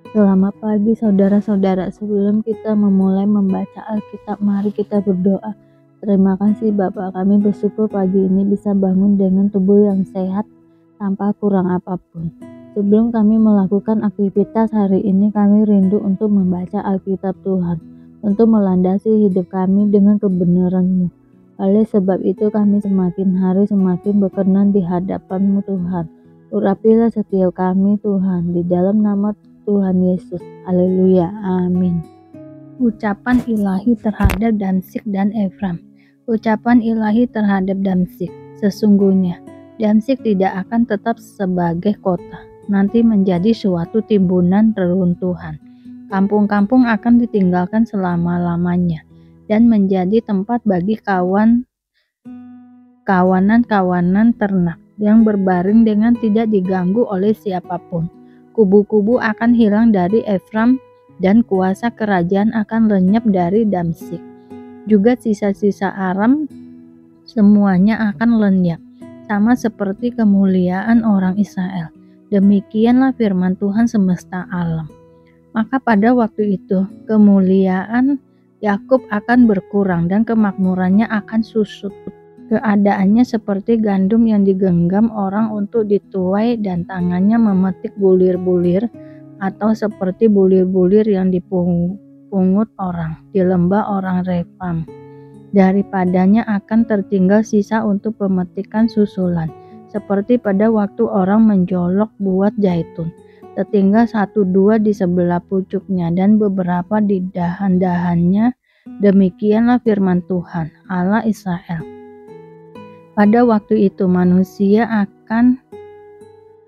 Selamat pagi saudara-saudara, sebelum kita memulai membaca Alkitab, mari kita berdoa. Terima kasih Bapa, kami bersyukur pagi ini bisa bangun dengan tubuh yang sehat tanpa kurang apapun. Sebelum kami melakukan aktivitas hari ini, kami rindu untuk membaca Alkitab Tuhan, untuk melandasi hidup kami dengan kebenaran-Mu. Oleh sebab itu kami semakin hari semakin berkenan di hadapan-Mu Tuhan. Urapilah setiap kami Tuhan, di dalam nama Tuhan Yesus. Haleluya. Amin. Ucapan ilahi terhadap Damsyik dan Efram. Ucapan ilahi terhadap Damsyik. Sesungguhnya Damsyik tidak akan tetap sebagai kota, nanti menjadi suatu timbunan reruntuhan. Kampung-kampung akan ditinggalkan selama-lamanya dan menjadi tempat bagi kawanan-kawanan ternak yang berbaring dengan tidak diganggu oleh siapapun. Kubu-kubu akan hilang dari Efram dan kuasa kerajaan akan lenyap dari Damsyik. Juga sisa-sisa Aram semuanya akan lenyap, sama seperti kemuliaan orang Israel. Demikianlah firman Tuhan semesta alam. Maka pada waktu itu kemuliaan Yakub akan berkurang dan kemakmurannya akan susut. Keadaannya seperti gandum yang digenggam orang untuk dituai dan tangannya memetik bulir-bulir, atau seperti bulir-bulir yang dipungut orang di lembah orang Repam. Daripadanya akan tertinggal sisa untuk pemetikan susulan, seperti pada waktu orang menjolok buah zaitun. Tertinggal 1-2 di sebelah pucuknya dan beberapa di dahan-dahannya. Demikianlah firman Tuhan, Allah Israel. Pada waktu itu manusia akan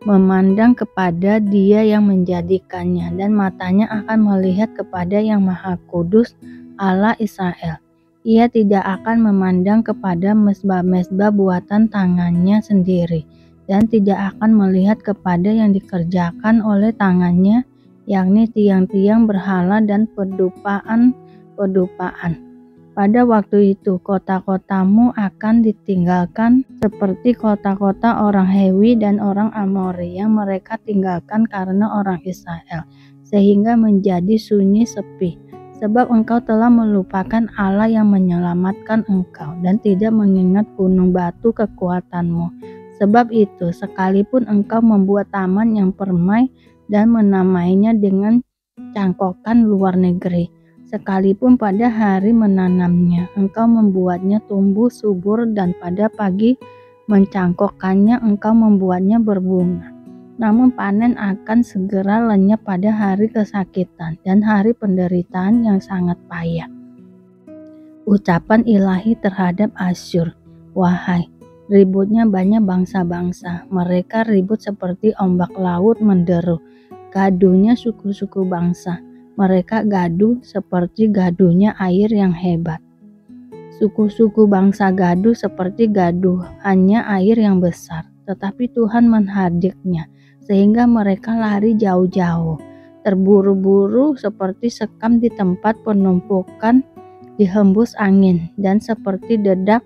memandang kepada Dia yang menjadikannya, dan matanya akan melihat kepada yang Maha Kudus, Allah Israel. Ia tidak akan memandang kepada mezbah-mezbah buatan tangannya sendiri, dan tidak akan melihat kepada yang dikerjakan oleh tangannya, yakni tiang-tiang berhala dan pedupaan-pedupaan. Pada waktu itu kota-kotamu akan ditinggalkan seperti kota-kota orang Hewi dan orang Amori yang mereka tinggalkan karena orang Israel, sehingga menjadi sunyi sepi. Sebab engkau telah melupakan Allah yang menyelamatkan engkau dan tidak mengingat gunung batu kekuatanmu. Sebab itu sekalipun engkau membuat taman yang permai dan menamainya dengan cangkokan luar negeri, sekalipun pada hari menanamnya engkau membuatnya tumbuh subur dan pada pagi mencangkokkannya engkau membuatnya berbunga, namun panen akan segera lenyap pada hari kesakitan dan hari penderitaan yang sangat payah. Ucapan ilahi terhadap Asyur. Wahai, ributnya banyak bangsa-bangsa, mereka ribut seperti ombak laut menderu, gaduhnya suku-suku bangsa. Mereka gaduh seperti gaduhnya air yang hebat. Suku-suku bangsa gaduh seperti gaduhannya air yang besar, tetapi Tuhan menghadiknya, sehingga mereka lari jauh-jauh. Terburu-buru seperti sekam di tempat penumpukan dihembus angin, dan seperti dedak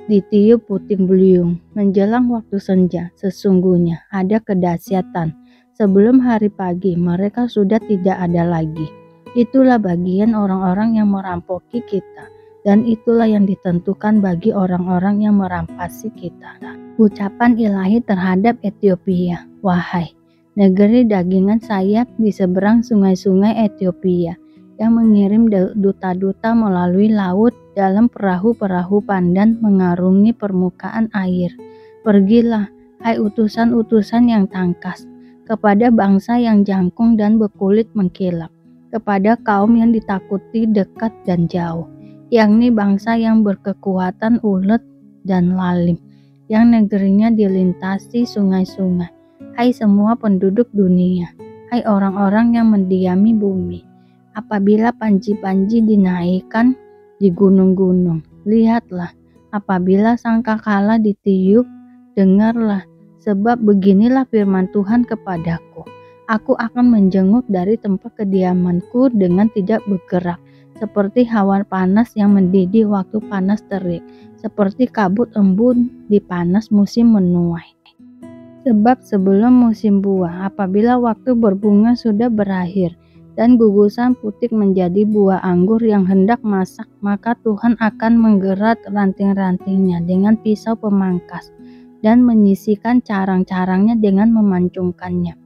ditiup puting beliung. Menjelang waktu senja, sesungguhnya ada kedahsyatan. Sebelum hari pagi, mereka sudah tidak ada lagi. Itulah bagian orang-orang yang merampoki kita, dan itulah yang ditentukan bagi orang-orang yang merampasi kita. Ucapan ilahi terhadap Ethiopia. Wahai, negeri dagingan sayap di seberang sungai-sungai Ethiopia, yang mengirim duta-duta melalui laut dalam perahu-perahu pandan mengarungi permukaan air. Pergilah, hai utusan-utusan yang tangkas, kepada bangsa yang jangkung dan berkulit mengkilap, kepada kaum yang ditakuti dekat dan jauh, yakni bangsa yang berkekuatan ulet dan lalim, yang negerinya dilintasi sungai-sungai. Hai semua penduduk dunia, hai orang-orang yang mendiami bumi, apabila panji-panji dinaikkan di gunung-gunung, lihatlah, apabila sangkakala ditiup, dengarlah. Sebab beginilah firman Tuhan kepadaku, aku akan menjenguk dari tempat kediamanku dengan tidak bergerak, seperti hawa panas yang mendidih waktu panas terik, seperti kabut embun di panas musim menuai. Sebab sebelum musim buah, apabila waktu berbunga sudah berakhir, dan gugusan putik menjadi buah anggur yang hendak masak, maka Tuhan akan menggerat ranting-rantingnya dengan pisau pemangkas, dan menyisihkan carang-carangnya dengan memancungkannya.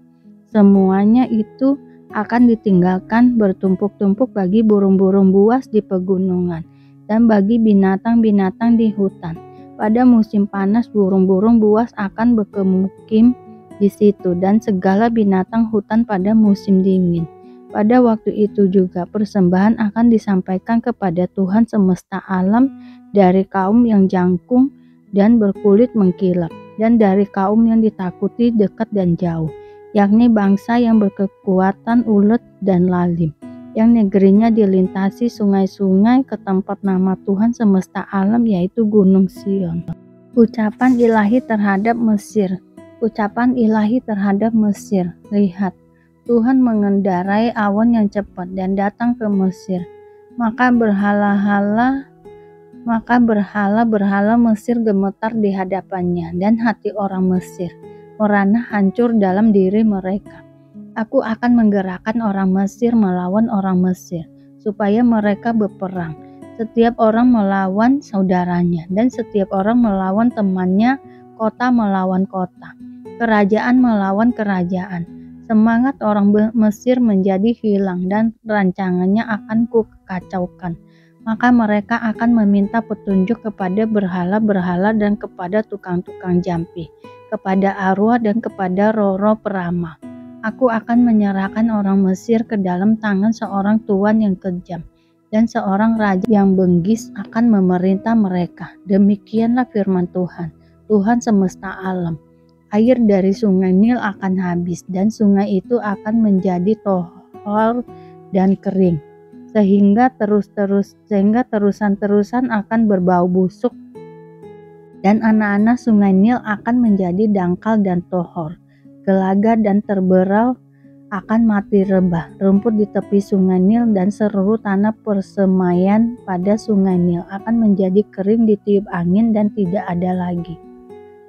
Semuanya itu akan ditinggalkan bertumpuk-tumpuk bagi burung-burung buas di pegunungan, dan bagi binatang-binatang di hutan. Pada musim panas burung-burung buas akan berkemukim di situ, dan segala binatang hutan pada musim dingin. Pada waktu itu juga persembahan akan disampaikan kepada Tuhan semesta alam dari kaum yang jangkung dan berkulit mengkilap, dan dari kaum yang ditakuti dekat dan jauh, yakni bangsa yang berkekuatan ulet dan lalim, yang negerinya dilintasi sungai-sungai ke tempat nama Tuhan semesta alam, yaitu Gunung Sion. Ucapan ilahi terhadap Mesir. Ucapan ilahi terhadap Mesir. Lihat, Tuhan mengendarai awan yang cepat dan datang ke Mesir. Maka berhala-berhala Mesir gemetar di hadapannya, dan hati orang Mesir merana hancur dalam diri mereka. Aku akan menggerakkan orang Mesir melawan orang Mesir, supaya mereka berperang. Setiap orang melawan saudaranya, dan setiap orang melawan temannya, kota melawan kota, kerajaan melawan kerajaan. Semangat orang Mesir menjadi hilang, dan rancangannya akan kukacaukan. Maka mereka akan meminta petunjuk kepada berhala-berhala dan kepada tukang-tukang jampi, kepada arwah dan kepada roh-roh peramal. Aku akan menyerahkan orang Mesir ke dalam tangan seorang tuan yang kejam, dan seorang raja yang benggis akan memerintah mereka. Demikianlah firman Tuhan, Tuhan semesta alam. Air dari sungai Nil akan habis, dan sungai itu akan menjadi tohor dan kering, sehingga terusan-terusan akan berbau busuk, dan anak-anak sungai Nil akan menjadi dangkal dan tohor. Gelagat dan terberal akan mati rebah. Rumput di tepi sungai Nil dan seluruh tanah persemaian pada sungai Nil akan menjadi kering ditiup angin dan tidak ada lagi.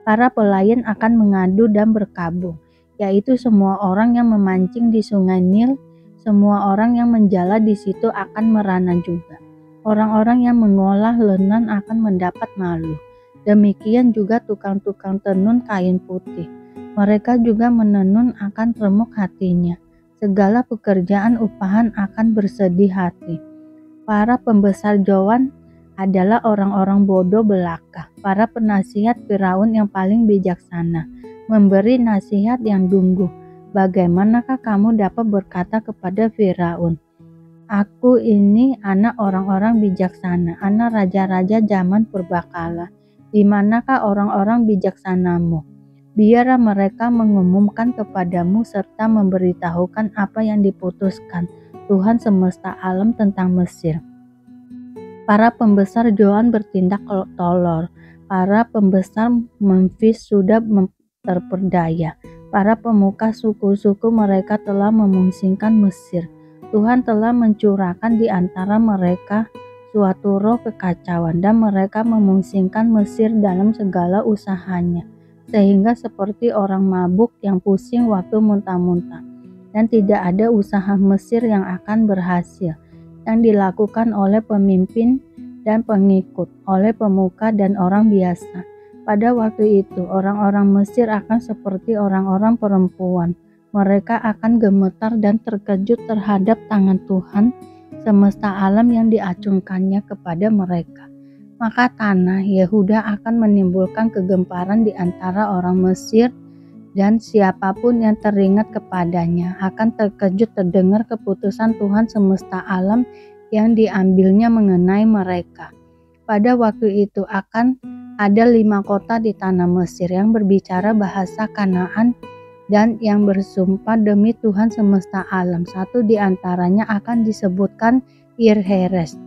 Para pelayan akan mengadu dan berkabung, yaitu semua orang yang memancing di sungai Nil. Semua orang yang menjala di situ akan merana juga. Orang-orang yang mengolah lenan akan mendapat malu. Demikian juga tukang-tukang tenun kain putih. Mereka juga menenun akan remuk hatinya. Segala pekerjaan upahan akan bersedih hati. Para pembesar Jowan adalah orang-orang bodoh belaka. Para penasihat Firaun yang paling bijaksana memberi nasihat yang dungguh. Bagaimanakah kamu dapat berkata kepada Firaun, "Aku ini anak orang-orang bijaksana, anak raja-raja zaman purbakala. Di manakah orang-orang bijaksanamu? Biarlah mereka mengumumkan kepadamu serta memberitahukan apa yang diputuskan Tuhan semesta alam tentang Mesir." Para pembesar Joan bertindak tolol. Para pembesar Memfis sudah terperdaya. Para pemuka suku-suku mereka telah memusingkan Mesir. Tuhan telah mencurahkan di antara mereka suatu roh kekacauan, dan mereka memusingkan Mesir dalam segala usahanya, sehingga seperti orang mabuk yang pusing waktu muntah-muntah. Dan tidak ada usaha Mesir yang akan berhasil, yang dilakukan oleh pemimpin dan pengikut, oleh pemuka dan orang biasa. Pada waktu itu, orang-orang Mesir akan seperti orang-orang perempuan. Mereka akan gemetar dan terkejut terhadap tangan Tuhan semesta alam yang diacungkannya kepada mereka. Maka tanah Yehuda akan menimbulkan kegemparan di antara orang Mesir, dan siapapun yang teringat kepadanya akan terkejut terdengar keputusan Tuhan semesta alam yang diambilnya mengenai mereka. Pada waktu itu akan ada 5 kota di tanah Mesir yang berbicara bahasa Kanaan dan yang bersumpah demi Tuhan semesta alam. Satu di antaranya akan disebutkan Ir-Heres.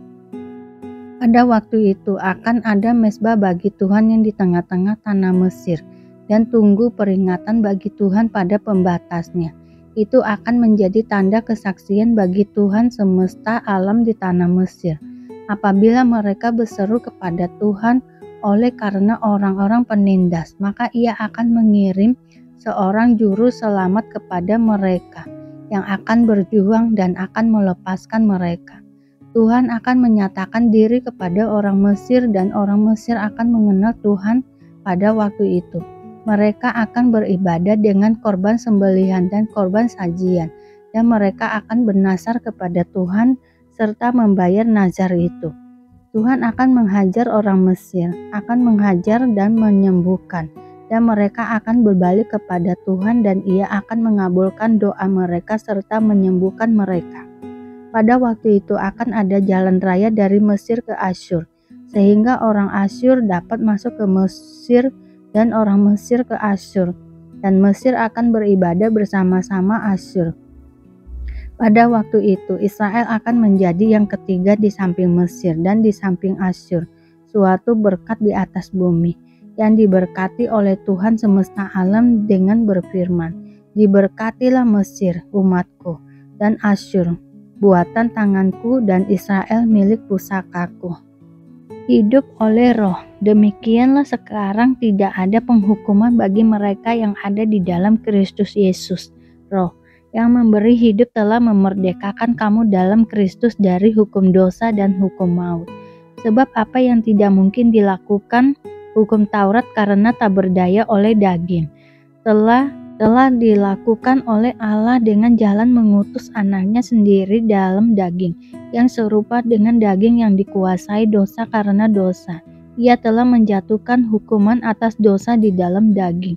Pada waktu itu akan ada mezbah bagi Tuhan yang di tengah-tengah tanah Mesir, dan tunggu peringatan bagi Tuhan pada pembatasnya. Itu akan menjadi tanda kesaksian bagi Tuhan semesta alam di tanah Mesir. Apabila mereka berseru kepada Tuhan oleh karena orang-orang penindas, maka Ia akan mengirim seorang juru selamat kepada mereka yang akan berjuang dan akan melepaskan mereka. Tuhan akan menyatakan diri kepada orang Mesir dan orang Mesir akan mengenal Tuhan pada waktu itu. Mereka akan beribadah dengan korban sembelihan dan korban sajian, dan mereka akan bernazar kepada Tuhan serta membayar nazar itu. Tuhan akan menghajar orang Mesir, akan menghajar dan menyembuhkan, dan mereka akan berbalik kepada Tuhan dan Ia akan mengabulkan doa mereka serta menyembuhkan mereka. Pada waktu itu akan ada jalan raya dari Mesir ke Asyur, sehingga orang Asyur dapat masuk ke Mesir dan orang Mesir ke Asyur, dan Mesir akan beribadah bersama-sama Asyur. Pada waktu itu Israel akan menjadi yang ketiga di samping Mesir dan di samping Asyur, suatu berkat di atas bumi, yang diberkati oleh Tuhan semesta alam dengan berfirman, "Diberkatilah Mesir, umatku, dan Asyur, buatan tanganku, dan Israel milik pusakaku." Hidup oleh roh. Demikianlah sekarang tidak ada penghukuman bagi mereka yang ada di dalam Kristus Yesus. Roh yang memberi hidup telah memerdekakan kamu dalam Kristus dari hukum dosa dan hukum maut. Sebab apa yang tidak mungkin dilakukan hukum Taurat karena tak berdaya oleh daging, telah dilakukan oleh Allah dengan jalan mengutus anaknya sendiri dalam daging, yang serupa dengan daging yang dikuasai dosa karena dosa. Ia telah menjatuhkan hukuman atas dosa di dalam daging,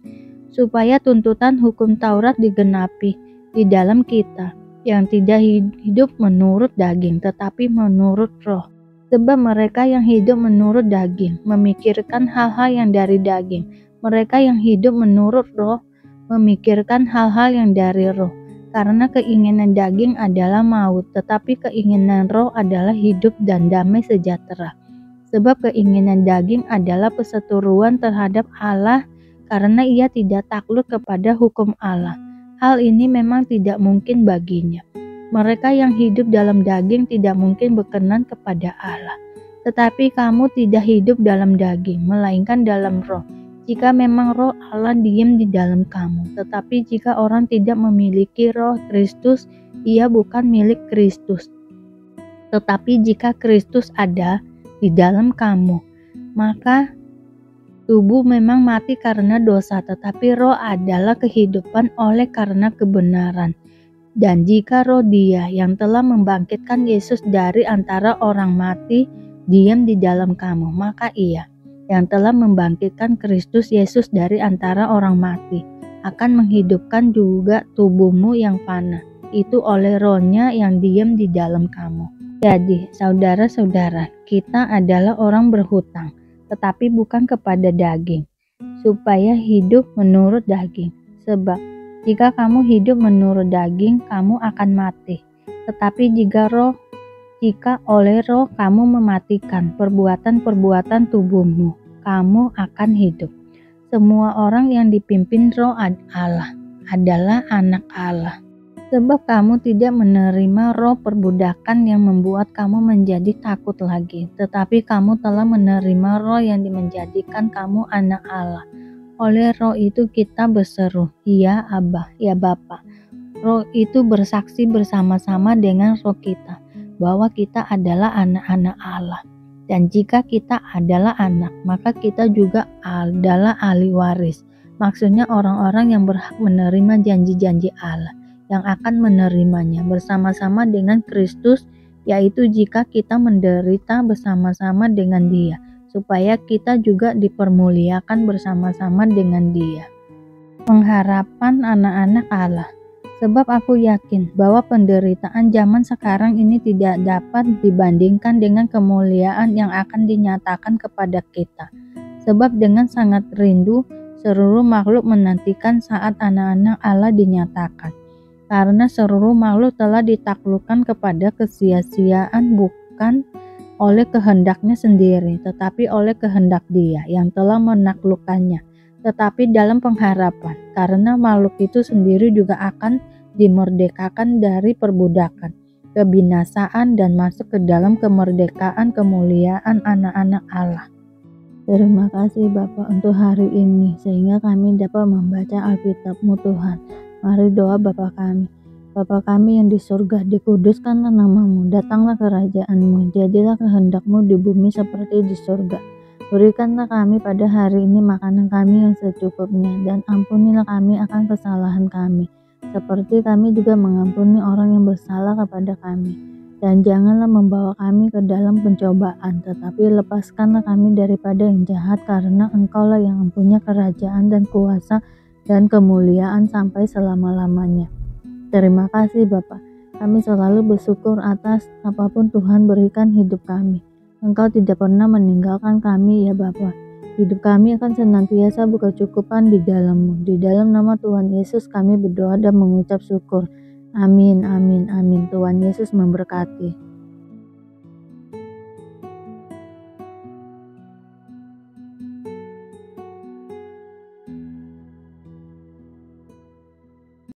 supaya tuntutan hukum Taurat digenapi di dalam kita, yang tidak hidup menurut daging, tetapi menurut roh. Sebab mereka yang hidup menurut daging memikirkan hal-hal yang dari daging, mereka yang hidup menurut roh memikirkan hal-hal yang dari roh. Karena keinginan daging adalah maut, tetapi keinginan roh adalah hidup dan damai sejahtera. Sebab keinginan daging adalah perseteruan terhadap Allah, karena ia tidak takluk kepada hukum Allah. Hal ini memang tidak mungkin baginya. Mereka yang hidup dalam daging tidak mungkin berkenan kepada Allah. Tetapi kamu tidak hidup dalam daging, melainkan dalam roh. Jika memang roh Allah diam di dalam kamu. Tetapi jika orang tidak memiliki roh Kristus, ia bukan milik Kristus. Tetapi jika Kristus ada di dalam kamu, maka tubuh memang mati karena dosa, tetapi roh adalah kehidupan oleh karena kebenaran. Dan jika roh Dia yang telah membangkitkan Yesus dari antara orang mati diam di dalam kamu, maka Ia yang telah membangkitkan Kristus Yesus dari antara orang mati akan menghidupkan juga tubuhmu yang fana, itu oleh rohnya yang diam di dalam kamu. Jadi, saudara-saudara, kita adalah orang berhutang, tetapi bukan kepada daging, supaya hidup menurut daging. Sebab, jika kamu hidup menurut daging, kamu akan mati. Tetapi jika oleh roh kamu mematikan perbuatan-perbuatan tubuhmu, kamu akan hidup. Semua orang yang dipimpin roh Allah adalah anak Allah. Sebab kamu tidak menerima roh perbudakan yang membuat kamu menjadi takut lagi, tetapi kamu telah menerima roh yang menjadikan kamu anak Allah. Oleh roh itu kita berseru, "Ya Abba, ya Bapa." Roh itu bersaksi bersama-sama dengan roh kita bahwa kita adalah anak-anak Allah. Dan jika kita adalah anak, maka kita juga adalah ahli waris. Maksudnya orang-orang yang berhak menerima janji-janji Allah, yang akan menerimanya bersama-sama dengan Kristus, yaitu jika kita menderita bersama-sama dengan Dia, supaya kita juga dipermuliakan bersama-sama dengan Dia. Pengharapan anak-anak Allah. Sebab aku yakin bahwa penderitaan zaman sekarang ini tidak dapat dibandingkan dengan kemuliaan yang akan dinyatakan kepada kita. Sebab dengan sangat rindu seluruh makhluk menantikan saat anak-anak Allah dinyatakan. Karena seluruh makhluk telah ditaklukkan kepada kesia-siaan bukan oleh kehendaknya sendiri, tetapi oleh kehendak Dia yang telah menaklukkannya. Tetapi dalam pengharapan, karena makhluk itu sendiri juga akan dimerdekakan dari perbudakan, kebinasaan dan masuk ke dalam kemerdekaan kemuliaan anak-anak Allah. Terima kasih Bapa untuk hari ini, sehingga kami dapat membaca Alkitab-Mu Tuhan. Mari doa Bapa kami. Bapa kami yang di surga, dikuduskanlah nama-Mu, datanglah kerajaan-Mu, jadilah kehendak-Mu di bumi seperti di surga. Berikanlah kami pada hari ini makanan kami yang secukupnya, dan ampunilah kami akan kesalahan kami, seperti kami juga mengampuni orang yang bersalah kepada kami. Dan janganlah membawa kami ke dalam pencobaan, tetapi lepaskanlah kami daripada yang jahat, karena Engkaulah yang mempunyai kerajaan dan kuasa dan kemuliaan sampai selama-lamanya. Terima kasih Bapa. Kami selalu bersyukur atas apapun Tuhan berikan hidup kami. Engkau tidak pernah meninggalkan kami ya Bapa. Hidup kami akan senantiasa berkecukupan di dalam-Mu. Di dalam nama Tuhan Yesus kami berdoa dan mengucap syukur. Amin, amin, amin. Tuhan Yesus memberkati.